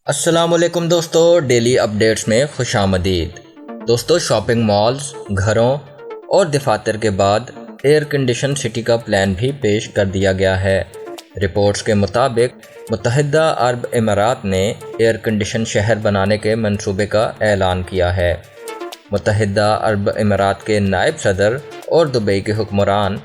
السلام علیکم دوستو، ڈیلی اپڈیٹس میں خوش آمدید۔ دوستو، شاپنگ مالز، گھروں اور دفاتر کے بعد ایئر کنڈیشن سٹی کا پلان بھی پیش کر دیا گیا ہے۔ رپورٹس کے مطابق متحدہ عرب امارات نے ایئر کنڈیشن شہر بنانے کے منصوبے کا اعلان کیا ہے۔ متحدہ عرب امارات کے نائب صدر اور دبئی کے حکمران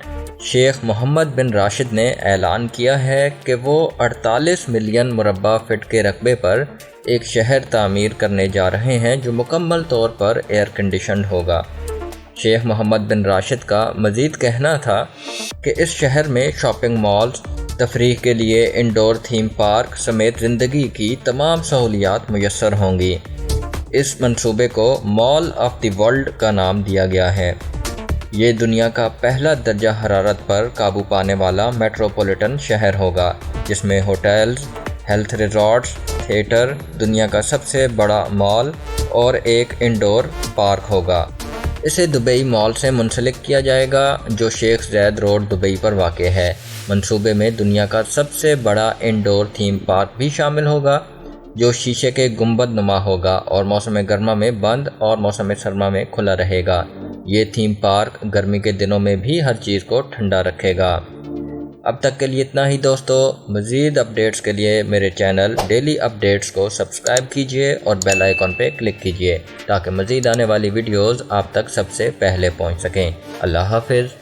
شیخ محمد بن راشد نے اعلان کیا ہے کہ وہ 48 ملین مربع فٹ کے رقبے پر ایک شہر تعمیر کرنے جا رہے ہیں جو مکمل طور پر ایئر کنڈیشنڈ ہوگا۔ شیخ محمد بن راشد کا مزید کہنا تھا کہ اس شہر میں شاپنگ مالز، تفریح کے لیے انڈور تھیم پارک سمیت زندگی کی تمام سہولیات میسر ہوں گی۔ اس منصوبے کو مال آف دی ورلڈ کا نام دیا گیا ہے۔ یہ دنیا کا پہلا درجہ حرارت پر قابو پانے والا میٹروپولیٹن شہر ہوگا، جس میں ہوٹلز، ہیلتھ ریزارٹس، تھیٹر، دنیا کا سب سے بڑا مال اور ایک انڈور پارک ہوگا۔ اسے دبئی مال سے منسلک کیا جائے گا جو شیخ زاید روڈ دبئی پر واقع ہے۔ منصوبے میں دنیا کا سب سے بڑا انڈور تھیم پارک بھی شامل ہوگا جو شیشے کے گنبد نما ہوگا اور موسم گرما میں بند اور موسم سرما میں کھلا رہے گا۔ یہ تھیم پارک گرمی کے دنوں میں بھی ہر چیز کو ٹھنڈا رکھے گا۔ اب تک کے لیے اتنا ہی دوستو۔ مزید اپڈیٹس کے لیے میرے چینل ڈیلی اپڈیٹس کو سبسکرائب کیجیے اور بیل آئیکن پہ کلک کیجیے تاکہ مزید آنے والی ویڈیوز آپ تک سب سے پہلے پہنچ سکیں۔ اللہ حافظ۔